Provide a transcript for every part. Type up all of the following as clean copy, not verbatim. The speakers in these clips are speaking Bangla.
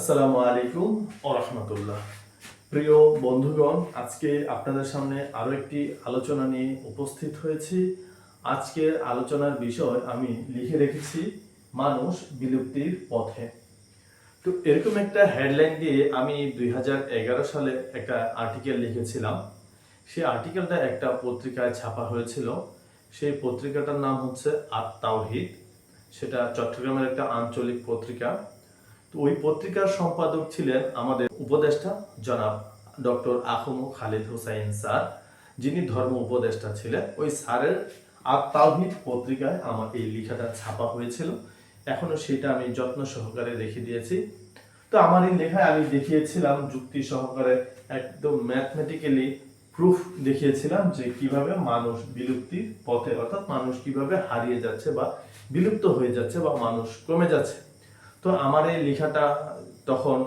আসসালামু আলাইকুম ওয়া রাহমাতুল্লাহ। প্রিয় বন্ধুগণ, আজকে আপনাদের সামনে আরো একটি আলোচনা নিয়ে উপস্থিত হয়েছি। আজকের আলোচনার বিষয় আমি লিখে রেখেছি মানুষ বিলুপ্তির পথে। তো এরকম একটা হেডলাইন দিয়ে আমি 2011 সালে একটা আর্টিকেল লিখেছিলাম। সেই আর্টিকেলটা একটা পত্রিকায় ছাপা হয়েছিল। সেই পত্রিকাটার নাম হচ্ছে আত-তাওহীদ। সেটা চট্টগ্রামের একটা আঞ্চলিক পত্রিকা। তো ওই পত্রিকার সম্পাদক ছিলেন আমাদের উপদেষ্টা জনাব ডক্টর আহম খালিদ হুসাইন স্যার, যিনি ধর্ম উপদেষ্টা ছিলেন। ওই স্যারের আত-তাওহীদ পত্রিকায় আমার এই লেখাটা ছাপা হয়েছিল। এখনো সেটা আমি যত্ন সহকারে রেখে দিয়েছি। তো আমার এই লেখায় আমি দেখিয়েছিলাম যুক্তি সহকারে, একদম ম্যাথমেটিক্যালি প্রুফ দেখিয়েছিলাম যে কিভাবে মানুষ বিলুপ্তির পথে, অর্থাৎ মানুষ কিভাবে হারিয়ে যাচ্ছে বা বিলুপ্ত হয়ে যাচ্ছে বা মানুষ কমে যাচ্ছে। তো আমার এই লেখাটা তখন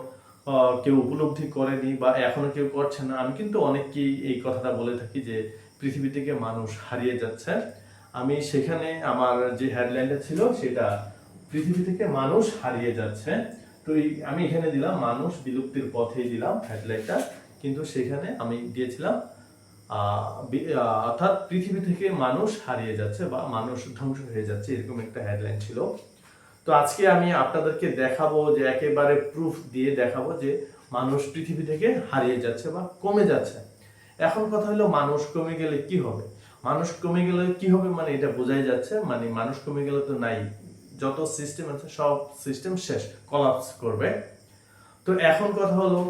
কেউ উপলব্ধি করেনি বা এখনো কেউ করছে না। আমি কিন্তু অনেককেই এই কথাটা বলে থাকি যে পৃথিবী থেকে মানুষ হারিয়ে যাচ্ছে। আমি সেখানে আমার যে হেডলাইনটা ছিল সেটা পৃথিবী থেকে মানুষ হারিয়ে যাচ্ছে। তো আমি এখানে দিলাম মানুষ বিলুপ্তির পথেই দিলাম হেডলাইনটা, কিন্তু সেখানে আমি দিয়েছিলাম অর্থাৎ পৃথিবী থেকে মানুষ হারিয়ে যাচ্ছে বা মানুষ ধ্বংস হয়ে যাচ্ছে, এরকম একটা হেডলাইন ছিল। তো আজকে আমি আপনাদেরকে দেখাবো যে একেবারে প্রুফ দিয়ে দেখাবো যে মানুষ পৃথিবী থেকে হারিয়ে যাচ্ছে বা কমে যাচ্ছে। এখন কথা হলো মানুষ কমে গেলে কি হবে? মানুষ কমে গেলে কি হবে মানে এটা বোঝাই যাচ্ছে, মানে মানুষ কমে গেলে তো নাই, যত সিস্টেম আছে সব সিস্টেম শেষ, কলাপস করবে। তো এখন কথা হলো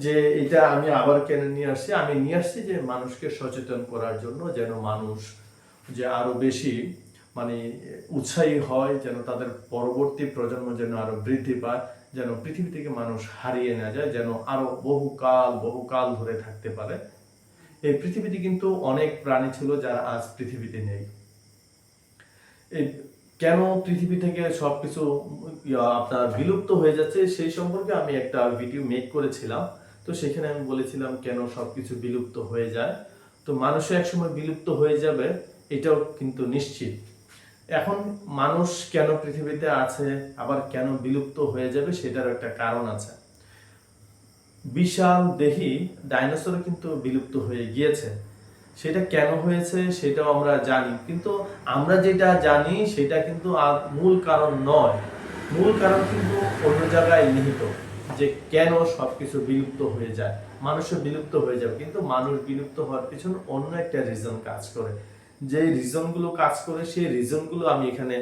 যে এটা আমি আবার কেন নিয়ে আসছি? আমি নিয়ে আসছি যে মানুষকে সচেতন করার জন্য, যেন মানুষ যে আরো বেশি মানে উৎসাহী হয়, যেন তাদের পরবর্তী প্রজন্ম যেন আরো বৃদ্ধি পায়, যেন পৃথিবী থেকে মানুষ হারিয়ে না যায়, যেন আরো বহুকাল ধরে থাকতে পারে। এই পৃথিবীতে কিন্তু অনেক প্রাণী ছিল যারা আজ পৃথিবীতে নেই। এই কেন পৃথিবী থেকে সবকিছু আপনার বিলুপ্ত হয়ে যাচ্ছে সেই সম্পর্কে আমি একটা ভিডিও মেক করেছিলাম। তো সেখানে আমি বলেছিলাম কেন সবকিছু বিলুপ্ত হয়ে যায়। তো মানুষও একসময় বিলুপ্ত হয়ে যাবে, এটাও কিন্তু নিশ্চিত। এখন মানুষ কেন পৃথিবীতে আছে আবার কেন বিলুপ্ত হয়ে যাবে সেটার একটা কারণ আছে। বিশাল দেহি ডাইনোসর কিন্তু বিলুপ্ত হয়ে গিয়েছে। সেটা কেন হয়েছে সেটাও আমরা জানি, কিন্তু আমরা যেটা জানি সেটা কিন্তু মূল কারণ নয়। মূল কারণ কিন্তু অন্য জায়গায় নিহিত, যে কেন সবকিছু বিলুপ্ত হয়ে যায়। মানুষও বিলুপ্ত হয়ে যাবে, কিন্তু মানুষ বিলুপ্ত হওয়ার পিছনে অন্য একটা রিজন কাজ করে। যে রিজনগুলো কাজ করে সেই রিজনগুলো আমি এখানে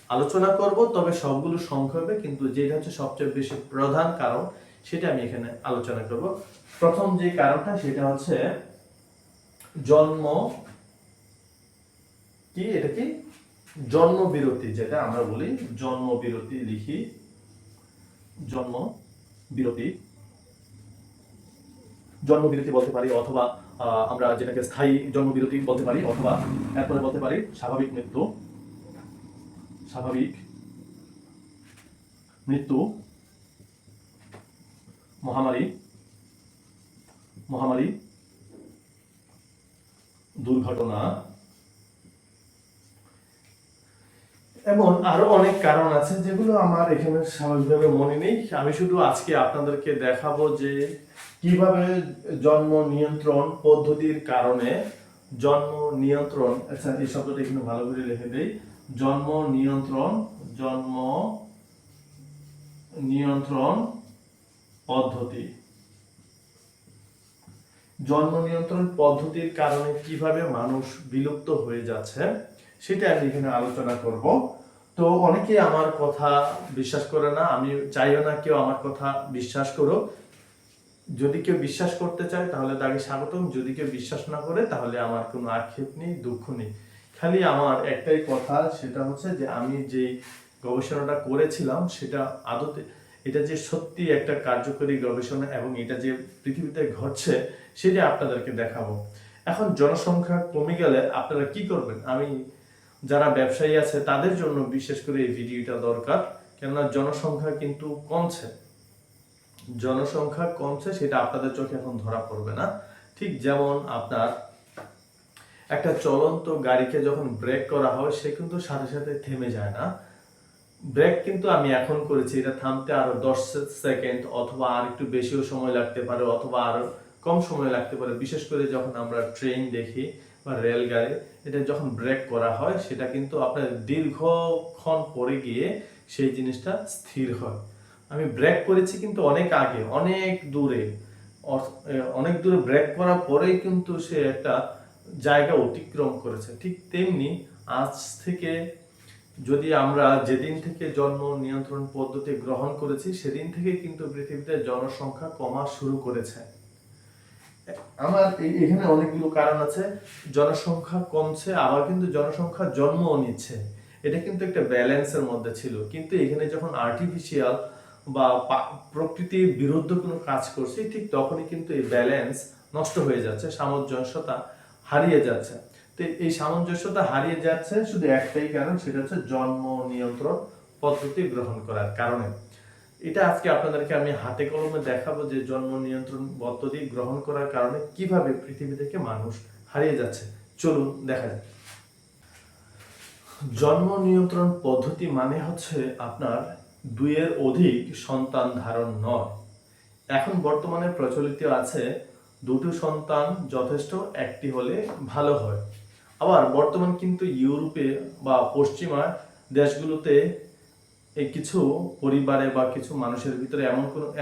আলোচনা করব, তবে সবগুলো সংক্ষেপে, কিন্তু যেটা হচ্ছে সবচেয়ে বেশি প্রধান কারণ সেটা আমি এখানে আলোচনা করব। প্রথম যে কারণটা সেটা হচ্ছে জন্ম কি, এটা কি জন্ম বিরতি, যেটা আমরা বলি জন্ম বিরতি, লিখি জন্ম বিরতি। জন্ম বিরতি বলতে পারি, অথবা আমরা যেটাকে স্থায়ী জন্ম বিরতি বলতে পারি, অথবা এরপরে বলতে পারি স্বাভাবিক মৃত্যু, স্বাভাবিক মৃত্যু, মহামারী, মহামারী, দুর্ঘটনা, এমন আরো অনেক কারণ আছে যেগুলো আমার এখানে স্বাভাবিকভাবে মনে নেই। আমি শুধু আজকে আপনাদেরকে দেখাবো যে কিভাবে জন্ম নিয়ন্ত্রণ পদ্ধতির কারণে জন্ম নিয়ন্ত্রণ, আচ্ছা এই শব্দটা এখানে ভালো করে লিখে দেই, জন্ম নিয়ন্ত্রণ, জন্ম নিয়ন্ত্রণ পদ্ধতি, জন্ম নিয়ন্ত্রণ পদ্ধতির কারণে কিভাবে মানুষ বিলুপ্ত হয়ে যাচ্ছে সেটা আমি এখানে আলোচনা করব। তো অনেকে আমার কথা বিশ্বাস করে না, আমি চাইও না কেউ আমার কথা বিশ্বাস করুক। যদি কেউ বিশ্বাস করতে চায় তাহলে তাকে স্বাগতম, যদি কেউ বিশ্বাস না করে তাহলে আমার কোনো আক্ষেপ নেই, দুঃখ নেই। খালি আমার একটাই কথা, সেটা হচ্ছে যে আমি যে গবেষণাটা করেছিলাম সেটা আদতে এটা যে সত্যি একটা কার্যকরী গবেষণা এবং এটা যে পৃথিবীতে ঘটছে সেটা আপনাদেরকে দেখাবো। এখন জনসংখ্যা কমে গেলে আপনারা কি করবেন? আমি যারা ব্যবসায়ী আছে তাদের জন্য বিশেষ করে এই ভিডিওটা দরকার, কেননা জনসংখ্যা কিন্তু কমছে। জনসংখ্যা কমছে সেটা আপনাদের চোখে এখন ধরা পড়বে না। ঠিক যেমন আপনার একটা চলন্ত গাড়িকে যখন ব্রেক করা হয় সে কিন্তু সাথে সাথে থেমে যায় না। ব্রেক কিন্তু আমি এখন করেছি, এটা থামতে আরো 10 সেকেন্ড অথবা আর একটু বেশিও সময় লাগতে পারে অথবা আরো কম সময় লাগতে পারে। বিশেষ করে যখন আমরা ট্রেন দেখি বা রেলগাড়ি, এটা যখন ব্রেক করা হয় সেটা কিন্তু আপনার দীর্ঘক্ষণ পরে গিয়ে সেই জিনিসটা স্থির হয়। আমি ব্রেক করেছি কিন্তু অনেক আগে, অনেক দূরে, অনেক দূরে ব্রেক করার পরেই কিন্তু সে একটা জায়গা অতিক্রম করেছে। ঠিক তেমনি আজ থেকে যদি আমরা যেদিন থেকে জন্ম নিয়ন্ত্রণ পদ্ধতি গ্রহণ করেছি সেদিন থেকে কিন্তু পৃথিবীতে জনসংখ্যা কমা শুরু করেছে। আমার এখানে অনেকগুলো কারণ আছে। জনসংখ্যা কমছে, আবার কিন্তু জনসংখ্যা জন্মও নিচ্ছে। এটা কিন্তু একটা ব্যালেন্সের মধ্যে ছিল, কিন্তু এখানে যখন আর্টিফিশিয়াল বা প্রকৃতির বিরুদ্ধে কোনো কাজ করছে, ঠিক তখনই কিন্তু এই ব্যালেন্স নষ্ট হয়ে যাচ্ছে, সামঞ্জস্যতা হারিয়ে যাচ্ছে। তো এই সামঞ্জস্যতা হারিয়ে যাচ্ছে শুধু একটাই কারণ, সেটা হচ্ছে জন্ম নিয়ন্ত্রণ পদ্ধতি গ্রহণ করার কারণে। এটা আজকে আপনাদেরকে আমি হাতে কলমে দেখাবো যে জন্ম নিয়ন্ত্রণ পদ্ধতি গ্রহণ করার কারণে কিভাবে পৃথিবী থেকে মানুষ হারিয়ে যাচ্ছে। চলুন দেখা যাক। জন্ম নিয়ন্ত্রণ পদ্ধতি মানে হচ্ছে আপনার দুইয়ের অধিক সন্তান ধারণ নয়। এখন বর্তমানে প্রচলিত আছে দুটো সন্তান যথেষ্ট, একটি হলে ভালো হয়। আবার বর্তমান কিন্তু ইউরোপে বা পশ্চিমা দেশগুলোতে এই কিছু পরিবারে বা কিছু মানুষের ভিতরে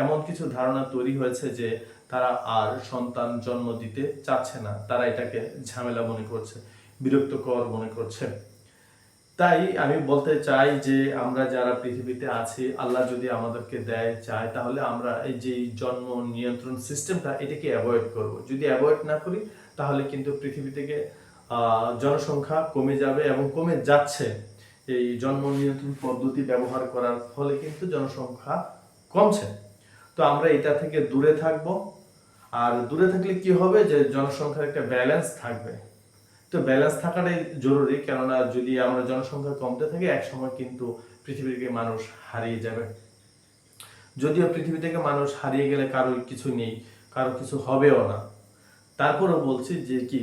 এমন কিছু ধারণা তৈরি হয়েছে যে তারা আর সন্তান জন্ম দিতে চাচ্ছে না, তারা এটাকে ঝামেলা মনে করছে, বিরক্তকর মনে করছে। তাই আমি বলতে চাই যে আমরা যারা পৃথিবীতে আছি, আল্লাহ যদি আমাদেরকে দেয় চায়, তাহলে আমরা এই যে জন্ম নিয়ন্ত্রণ সিস্টেমটা এটাকে অ্যাভয়েড করব। যদি অ্যাভয়েড না করি তাহলে কিন্তু পৃথিবী থেকে জনসংখ্যা কমে যাবে এবং কমে যাচ্ছে। এই জন্ম নিয়ন্ত্রণ পদ্ধতি ব্যবহার করার ফলে কিন্তু জনসংখ্যা কমছে। তো আমরা এটা থেকে দূরে থাকব। আর দূরে থাকলে কি হবে, যে জনসংখ্যার একটা ব্যালেন্স থাকবে। তো ব্যালেন্স থাকাটাই জরুরি, কেননা যদি আমরা জনসংখ্যা কমতে থাকে এক সময় কিন্তু পৃথিবী থেকে মানুষ হারিয়ে যাবে। যদিও পৃথিবী থেকে মানুষ হারিয়ে গেলে কারো কিছু নেই, কারো কিছু হবেও না, তারপরেও বলছি যে কি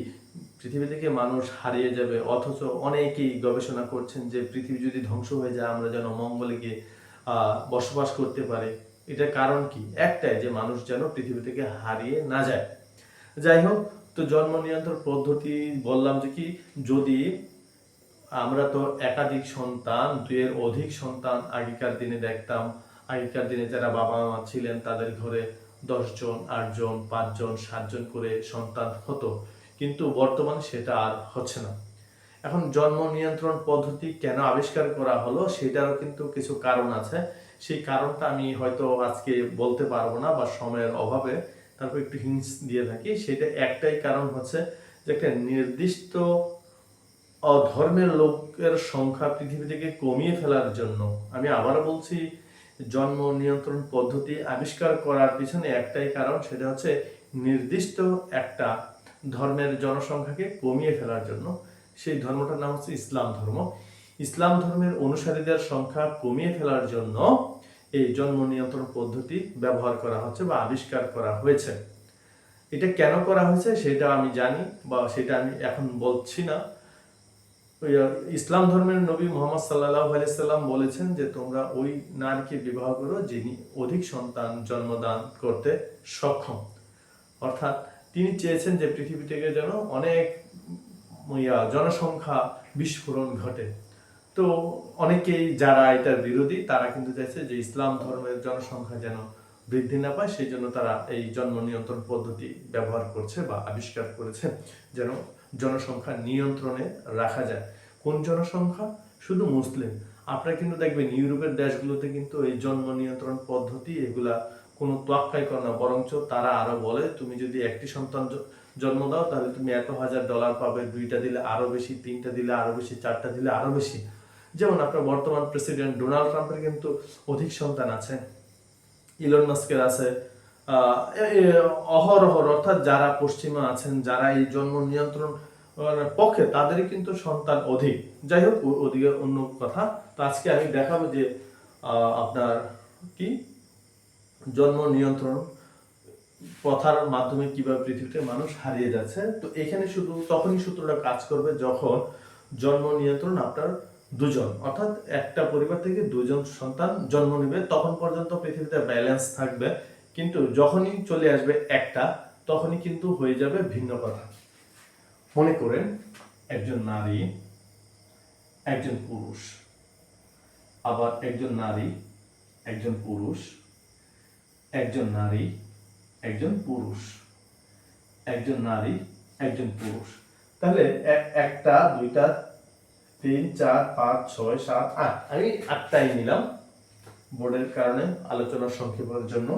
পৃথিবী থেকে মানুষ হারিয়ে যাবে, অথচ অনেকেই গবেষণা করছেন যে পৃথিবী যদি ধ্বংস হয়ে যায় আমরা যেন মঙ্গলে গিয়ে বসবাস করতে পারি। এটার কারণ কি? একটাই, যে মানুষ যেন পৃথিবী থেকে হারিয়ে না যায়। যাই হোক, তো জন্ম নিয়ন্ত্রণ পদ্ধতি বললাম যে কি, যদি আমরা তো একাধিক সন্তান, দুইয়ের অধিক সন্তান আগেকার দিনে দেখতাম। আগেকার দিনে যারা বাবা মা ছিলেন তাদের ঘরে 10 জন, 8 জন, 5 জন, 7 জন করে সন্তান হতো, কিন্তু বর্তমানে সেটা আর হচ্ছে না। এখন জন্ম নিয়ন্ত্রণ পদ্ধতি কেন আবিষ্কার করা হলো সেটারও কিন্তু কিছু কারণ আছে। সেই কারণটা আমি হয়তো আজকে বলতে পারবো না বা সময়ের অভাবে, তারপর একটু হিন্টস দিয়ে থাকি। সেটা একটাই কারণ হচ্ছে যে একটা নির্দিষ্ট ধর্মের লোকের সংখ্যা পৃথিবী থেকে কমিয়ে ফেলার জন্য। আমি আবারও বলছি, জন্ম নিয়ন্ত্রণ পদ্ধতি আবিষ্কার করার পিছনে একটাই কারণ, সেটা হচ্ছে নির্দিষ্ট একটা ধর্মের জনসংখ্যাকে কমিয়ে ফেলার জন্য। সেই ধর্মটার নাম হচ্ছে ইসলাম ধর্ম। ইসলাম ধর্মের অনুসারীদের সংখ্যা কমিয়ে ফেলার জন্য এই জন্ম নিয়ন্ত্রণ পদ্ধতি ব্যবহার করা হচ্ছে বা আবিষ্কার করা হয়েছে। এটা কেন করা হয়েছে সেটা আমি জানি, বা সেটা আমি এখন বলছি না। ইসলাম ধর্মের নবী মুহাম্মদ সাল্লাল্লাহু আলাইহি সাল্লাম বলেছেন যে তোমরা ওই নারীকে বিবাহ করো যিনি অধিক সন্তান জন্মদান করতে সক্ষম। অর্থাৎ তিনি চেয়েছেন যে পৃথিবী থেকে যেন অনেক জনসংখ্যা বিস্ফোরণ ঘটে। তো অনেকেই যারা এটার বিরোধী তারা কিন্তু চাইছে যে ইসলাম ধর্মের জনসংখ্যা যেন বৃদ্ধি না পায়, সেই জন্য তারা এই জন্ম নিয়ন্ত্রণ পদ্ধতি ব্যবহার করছে বা আবিষ্কার করেছে, যেন জনসংখ্যা নিয়ন্ত্রণে রাখা যায়। কোন জনসংখ্যা? শুধু মুসলিম। আপনারা কিন্তু দেখবেন ইউরোপের দেশগুলোতে কিন্তু এই জন্ম নিয়ন্ত্রণ পদ্ধতি এগুলা কোনো তোয়াক্কাই করে না, বরঞ্চ তারা আরো বলে তুমি যদি একটি সন্তান জন্ম দাও তাহলে তুমি এত $1000 পাবে, 2টা দিলে আরো বেশি, 3টা দিলে আরো বেশি, 4টা দিলে আরো বেশি। যেমন আপনার বর্তমান প্রেসিডেন্ট ডোনাল্ড ট্রাম্পের কিন্তু অধিক সন্তান আছে, ইলন মাস্কের আছে, অহরহ, অর্থাৎ যারা পশ্চিমা আছেন, যারা এই জন্ম নিয়ন্ত্রণ পক্ষে, তাদেরই কিন্তু সন্তান অধিক। যাই হোক, ওদিকে অন্য কথা। তো আজকে আমি দেখাবো যে আপনার কি জন্ম নিয়ন্ত্রণ প্রথার মাধ্যমে কিভাবে পৃথিবীতে মানুষ হারিয়ে যাচ্ছে। তো এখানে শুধু তখনই সূত্রটা কাজ করবে যখন জন্ম নিয়ন্ত্রণ আপনার দুজন, অর্থাৎ একটা পরিবার থেকে দুজন সন্তান জন্ম নেবে, তখন পর্যন্ত পৃথিবীতে ব্যালেন্স থাকবে। কিন্তু যখনই চলে আসবে একটা, তখনই কিন্তু হয়ে যাবে ভিন্ন কথা। মনে করেন একজন নারী, একজন পুরুষ, আবার একজন নারী, একজন পুরুষ, একজন নারী, একজন পুরুষ, একজন নারী, একজন পুরুষ। তাহলে একটা, দুইটা, 3, 4, 5, 6, 7, 8, আমি 8টাই নিলাম বোর্ডের কারণে, আলোচনার সংক্ষেপের জন্য।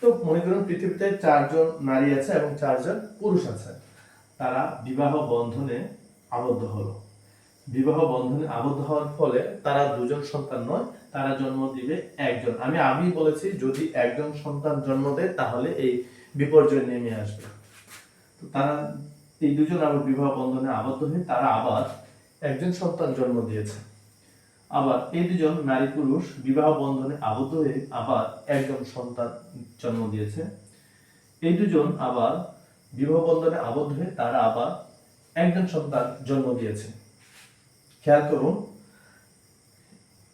তো মনে করুন পৃথিবীতে 4জন নারী আছে এবং 4জন পুরুষ আছে। তারা বিবাহ বন্ধনে আবদ্ধ হলো। বিবাহ বন্ধনে আবদ্ধ হওয়ার ফলে তারা দুজন সন্তান নয়, তারা জন্ম দিবে একজন। আমি আগেই বলেছি যদি একজন সন্তান জন্ম দেয় তাহলে এই বিপর্যয় নেমে আসবে। তো তারা এই দুজন আবার বিবাহ বন্ধনে আবদ্ধ হয়ে তারা আবার একজন সন্তান জন্ম দিয়েছে। আবার এই দুজন নারী পুরুষ বিবাহ বন্ধনে আবদ্ধ হয়ে আবার একজন সন্তান জন্ম দিয়েছে। এই দুজন আবার বিবাহ বন্ধনে আবদ্ধ হয়ে তারা আবার একজন সন্তান জন্ম দিয়েছে। খেয়াল করুন,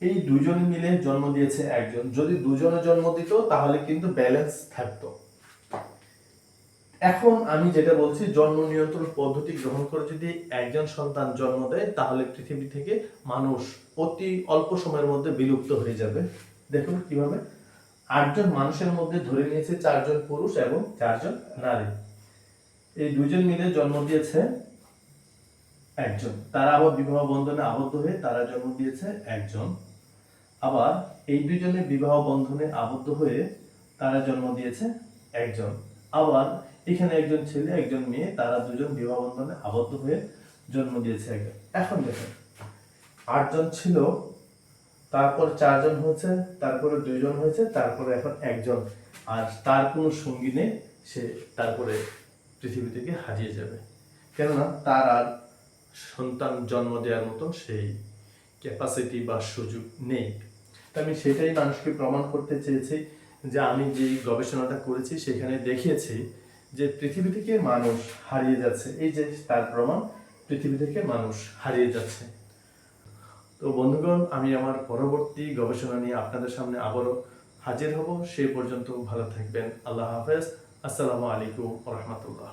এই দুজনে মিলে জন্ম দিয়েছে একজন। যদি দুজনে জন্ম দিত তাহলে কিন্তু ব্যালেন্স থাকতো। এখন আমি যেটা বলছি, জন্ম নিয়ন্ত্রণ পদ্ধতি গ্রহণ করে যদি একজন সন্তান জন্ম দেয় তাহলে পৃথিবী থেকে মানুষ অতি অল্প সময়ের মধ্যে বিলুপ্ত হয়ে যাবে। দেখুন কিভাবে 8জন মানুষের মধ্যে ধরে নিয়েছে 4জন পুরুষ এবং 4জন নারী। এই দুজন মিলে জন্ম দিয়েছে একজন, তারা আবার বিবাহ বন্ধনে আবদ্ধ হয়ে তারা জন্ম দিয়েছে একজন। আবার এই দুজনে বিবাহ বন্ধনে আবদ্ধ হয়ে তারা জন্ম দিয়েছে একজন। আবার এখানে একজন ছেলে একজন মেয়ে, তারা দুজন বিবাহ বন্ধনে আবদ্ধ হয়ে জন্ম দিয়েছে একজন। এখন দেখেন 8জন ছিল, তারপর 4জন হয়েছে, তারপরে 2জন হয়েছে, তারপরে এখন একজন। আর তার কোনো সঙ্গী নেই, সে তারপরে পৃথিবী থেকে হারিয়ে যাবে। কেননা তার আর সন্তান জন্ম দেওয়ার মতন সেই ক্যাপাসিটি বা সুযোগ নেই। তো আমি সেটাই মানুষকে প্রমাণ করতে চেয়েছি যে আমি যে গবেষণাটা করেছি সেখানে দেখিয়েছি যে পৃথিবী থেকে মানুষ হারিয়ে যাচ্ছে। এই যে তার প্রমাণ, পৃথিবী থেকে মানুষ হারিয়ে যাচ্ছে। তো বন্ধুগণ, আমি আমার পরবর্তী গবেষণা নিয়ে আপনাদের সামনে আবারও হাজির হব। সেই পর্যন্ত ভালো থাকবেন। আল্লাহ হাফেজ। আসসালামু আলাইকুম ওয়া রাহমাতুল্লাহ।